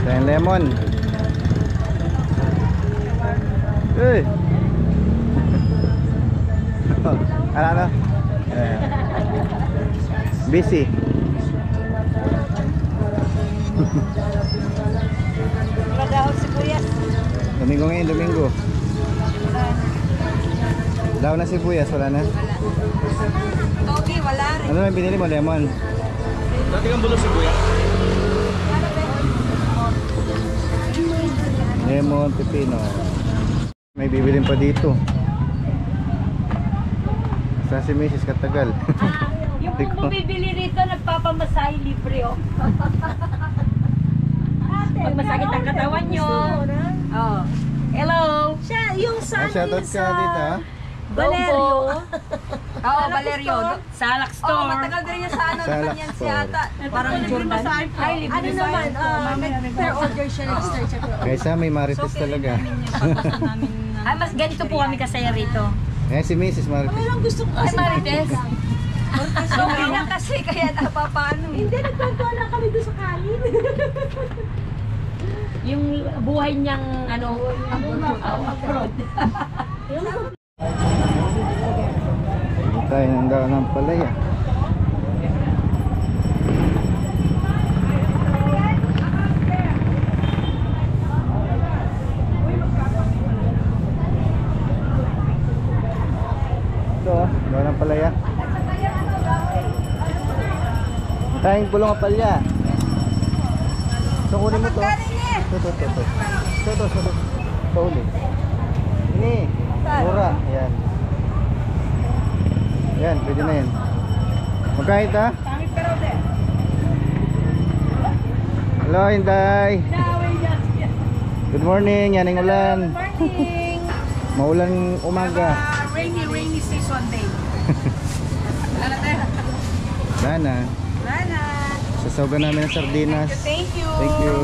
Then lemon. Hey. Ano? Busy. Wala daw sibuyas. Domingo ngayon, Domingo. Daw na sibuyas, wala na? Wala. Togi, wala rin. Ano na binili mo? Lemon. Dati kang bulo sibuyas. Lemon, pepino. May bibilin pa dito. Saan si Mrs. Katagal? Yung kung bumibili rito, nagpapamasahe libre, oh. Pag masakit ang katawan nyo. Oh. Hello. Siya, yung Ah, shoutout ka dito, ha? Valerio. Oo, Valerio. Salak Oo, store. matagal din niya sa ano Sa naman yan Lakspor. si ata. Parang Jordan. Ay, libre Ano naman, per order siya nag-start siya. Kaysa may marites talaga. Ay, mas ganito po kami kasaya rito. Eh, si Mrs. Marites. Walang gusto ko Ay, kasi. Marites. Okay lang kasi, kaya napapano. Hindi, nagkwentuhan lang kami doon sa kanin. Yung buhay niyang, ano, abroad. Tayo ng daan ng palaya. Ito, daan ng palaya. Tayong bulong ng palya. So, kunin mo to. Ito. Pauli. Ini, mura. Yan. Yan, pwede na yan. Magkahit ha? Hello, Inday. Good morning, yan ang ulan. Morning! Maulan umaga. Rainy season day. Dana. Lana! Sasawagan namin ng sardinas. Thank you! Thank you.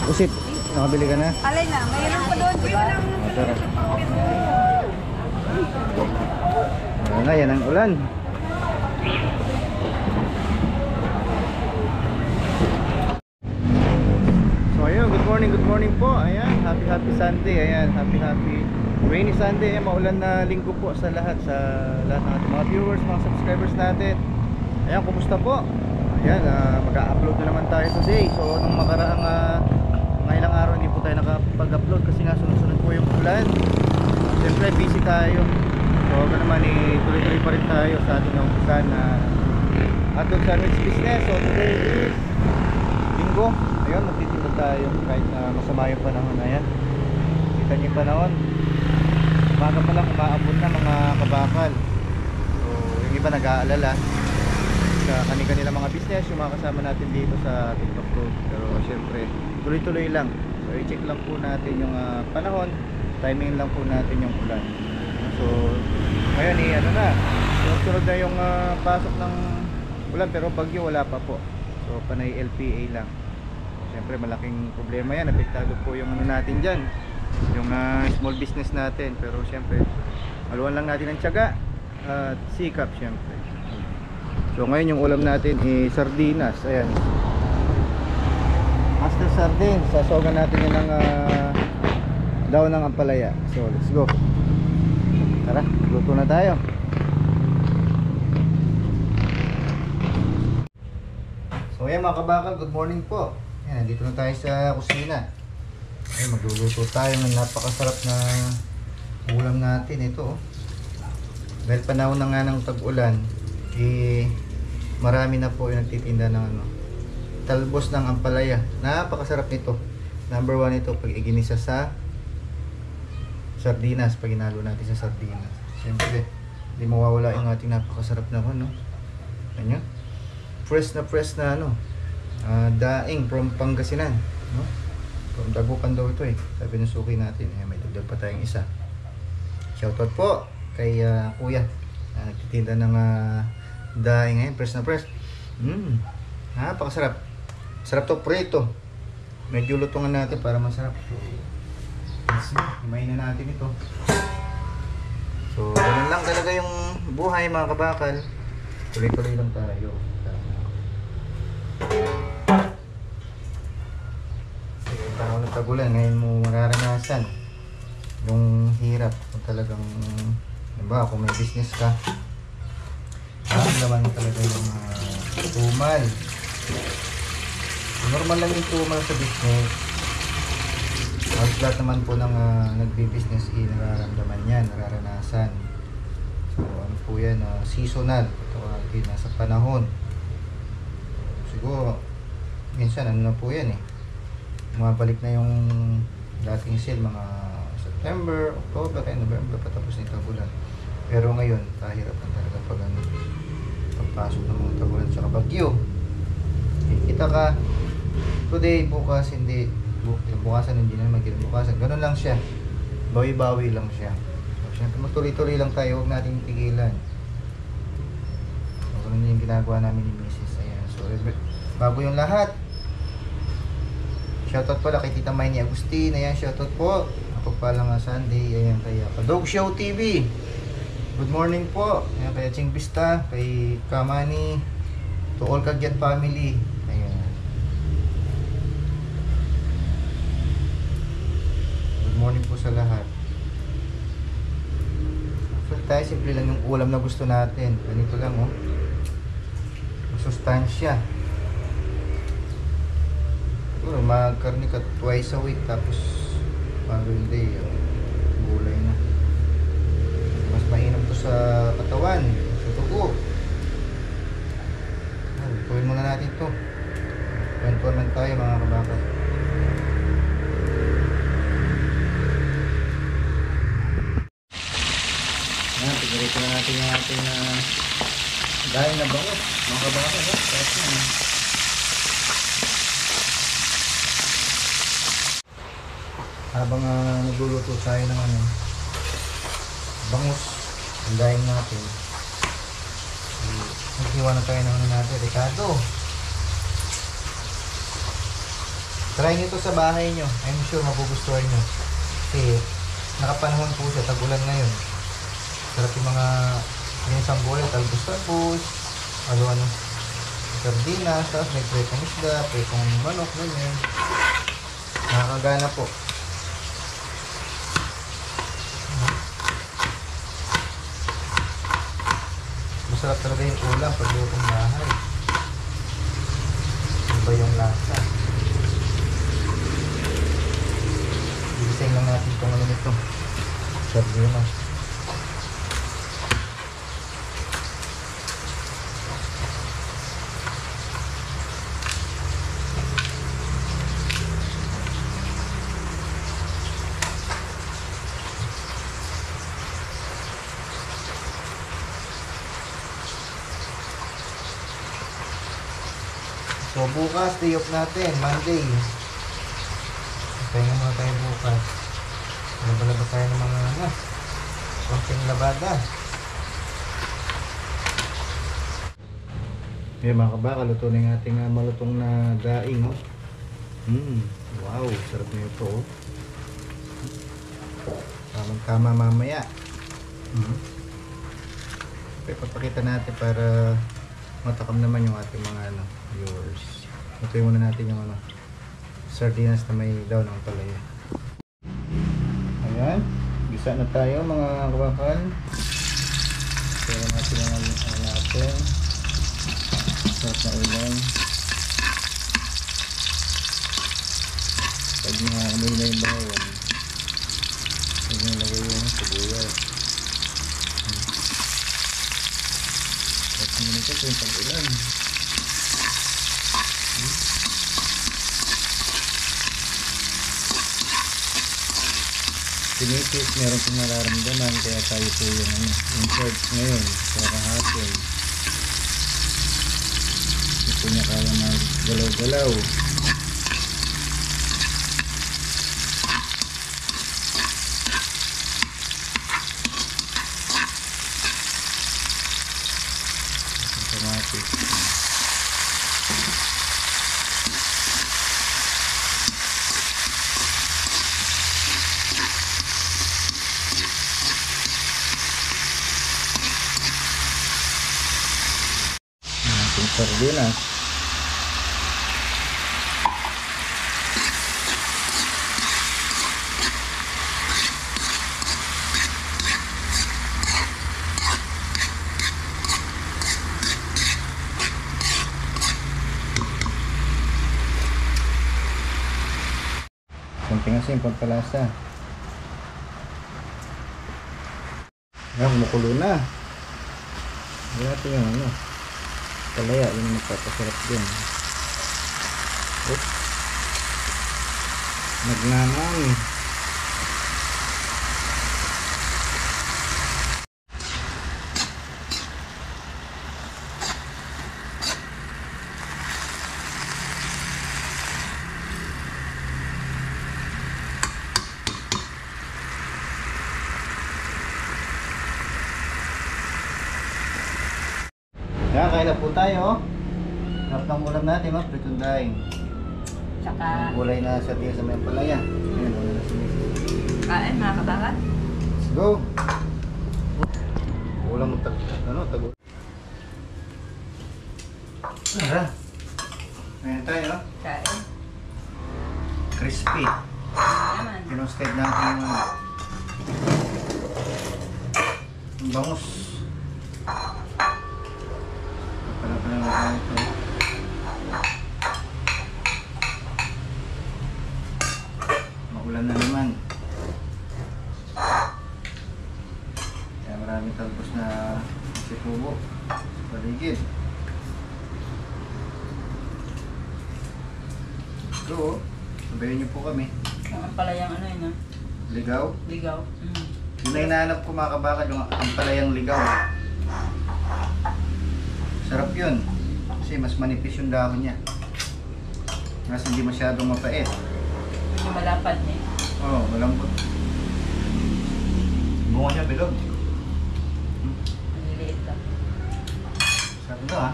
Usit, nakabili ka na? Alay na, mayroon pa doon, di ba? Tara. Ayan na, yan ang ulan. So ayun, good morning po. Ayan, happy Sunday. Ayan, happy rainy Sunday. Ayan, maulan na linggo po sa lahat ng ating mga viewers, mga subscribers natin. Ayan, kumusta po? Ayan, mag-a-upload na naman tayo today. So nung makaraang mga ilang araw hindi po tayo nakapag-upload kasi nga sunod-sunod po yung ulan. Siyempre busy tayo. So naman tuloy-tuloy pa rin tayo sa ating umpisan na ating sandwich business. So today is linggo. Ayun, magtitinda tayo kahit na masama yung panahon. Ayan, kita niyo yung panahon. Umaga pa lang umaabot na mga kabakal. So yung iba nag-aalala sa kani-kanila mga business, yung mga kasama natin dito sa TikTok Road. Pero syempre tuloy-tuloy lang. So i-check lang po natin yung panahon, timing lang po natin yung ulan. So ngayon ano na, sunod na yung pasok ng ulan, pero bagyo wala pa po. So panay LPA lang. Siyempre malaking problema yan, apektado po yung ano natin dyan, yung small business natin. Pero siyempre maluwan lang natin ang tiyaga at sikap siyempre. So ngayon yung ulam natin is sardinas. Ayan, master sardine. Sasogan natin yun ng daon ng ampalaya. So let's go. Tara, luto na tayo. So ayan mga kabakal, good morning po. Ayan, dito na tayo sa kusina. Ayan, magluluto tayo ng napakasarap na ulam natin. Ito dahil panahon na nga ng tag-ulan, marami na po yung nagtitinda ng talbos ng ampalaya. Napakasarap nito. Number 1 ito pag iginisa sa sardinas, pag inalo natin sa sardinas. Siyempre, hindi mawawala yung ating napakasarap na ano? Fresh na daing from Pangasinan, no? From Dagupan daw ito sabi ng suki natin. May dagdag pa tayong isa. Shoutout po kay kuya, nagtitinda ng daing ngayon, fresh na fresh. Napakasarap. Sarap to prito. Medyo lutungan natin para masarap. Himayin na natin ito. So ganun lang talaga yung buhay mga kabakal. Tuloy-tuloy lang tayo. tagulan, ngayon mo mararanasan yung hirap kung talagang, diba, kung may business ka, naman talaga yung tumal. Normal lang yung tumal sa business. Halos lahat naman po ng nagbi-business nararamdaman yan, nararanasan. So ano po yan, seasonal, tawagin, nasa panahon. Siguro minsan ano na po yan bumabalik na yung dating sale mga September, October, November, patapos na yung tagulan. Pero ngayon, kahirap na talaga pagpasok ng mga tagulan sa bagyo. Kita ka today, bukas hindi, bukasan hindi na magkinabukasan. Ganun lang siya, bawi-bawi lang siya. So syempre magtuloy-tuloy lang tayo, huwag natin tigilan. So ganun yung ginagawa namin ni Mrs. Ayan. So bago yung lahat, shoutout pala kay Tita May ni Agustin. Ayan, shoutout po. Ako pala nga Sunday. Ayan, kay Dog Show TV. Good morning po. Ayan, kay Ching Vista, kay Kamani, to all Kagyat family. Ayan. Good morning po sa lahat. Actually tayo, simple lang yung ulam na gusto natin. Ganito lang, sustansya. Siguro magkarni ka twice a week, tapos following day gulay na. Mas mainam to sa katawan, sa tugo. Tuwin muna natin to. Kwentuhan lang tayo mga kabakat. Ayan, tignan na natin yung ating dahil na bangot mga kabakat. Kahit na habang nagluluto tayo ng bangus, ang dahil natin, naghiwa na tayo ng natin, Ricardo. Try nyo to sa bahay nyo, I'm sure magugustuhan nyo kasi nakapanahon po siya, tagulan ngayon. Sarap yung mga isang gulay, talbos-talbos, ano sardinas, tapos may pretong isda, pretong manok, ganyan. Nakakagana po. Masarap talaga yung ulam pag lutong bahay. Iba yung lasa. Ibisayin lang natin itong ano nito, sardinas. So bukas, day off natin, Monday. Tayo muna tayo bukas. Labalaba tayo ng mga konting labada. Eh mga kabaka, luto na yung ating malutong na daing. Wow, sarap na ito. Tamang-tama mamaya. Papakita natin para matakam naman yung ating mga viewers. Lutuin muna natin yung sardinas na may daw ng palaya. Ayan, gisa na tayo mga kabakal. Kaya natin yung natin. Sarap na ulam. Pag naamoy na yung bawang, huwag nyo lagay yung sibuyas. At ngayon ito yung pag-ulan. Sinisip, meron pong nararamdaman, kaya tayo po yung church ngayon sa kahapon. Hindi po niya kaya mag-galaw-galaw. Automatic. Sardinas. Konting asin, pampalasa. Ayan, kumukulo na. Hindi natin yung ano. Palaya, yun ang magpapasarap din. Oops. Nagnaman. Yan, kain na po tayo. Harap ng ulam natin, pritong daing. Tsaka, Kulay na sa tiyan sa may palaya. Ayan, wala na si Mrs. kain mga kabakat. Let's go! Ulam mo tago. Tara. Ayan tayo, Kain. crispy. Yaman. Pinostade natin yung ano. Ang bangus. Pala na ito. Maulan na naman. Kaya maraming talbos na sipubo sa paligid. Go, sabayan niyo po kami. Ang palayang ano yun, Ligaw. ligaw. Yun na hinahanap ko mga kabakad, yung ang palayang ligaw. Sarap yun. Kasi mas manipis yung dahon niya. Kasi hindi masyadong mapait. Yung malapad niya. Oo, malambot. Bunga niya bilog. Ang liliit lang. Sarap na ha.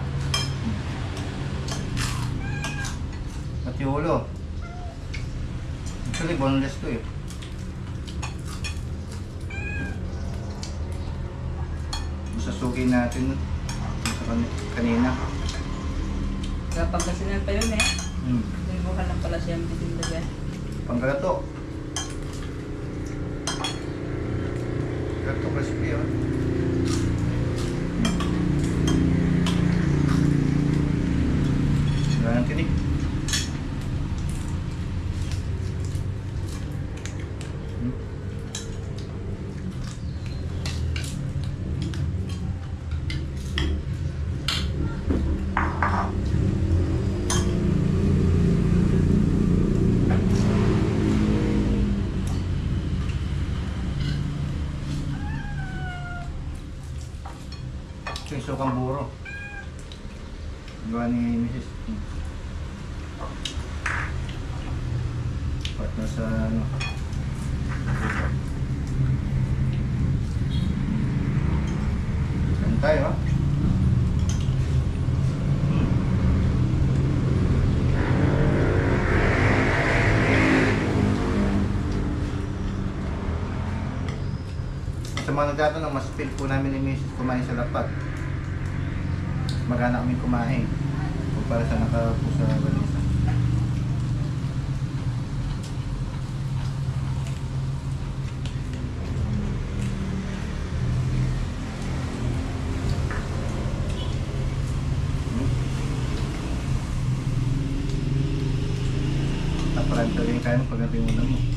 Pati ulo. Actually, boneless to eh. Masasukin natin sa kanina. Kapag kasinan pa yun eh. Hmm. Nilibuhan lang pala siyang bitindagan. Panggalato. Galato crispy oh. Wala nang tinik. Ito yung sukang buro. Gawa ni Mrs. Part na sa ano. Saan tayo ha? Sa mga nagtatanong, mas feel po namin ni Mrs. kumain sa lapag. Magana kami kumain kumpara sa nakaupo sa balisa. Taparan talaga yung kaya mo pag natin ulam mo.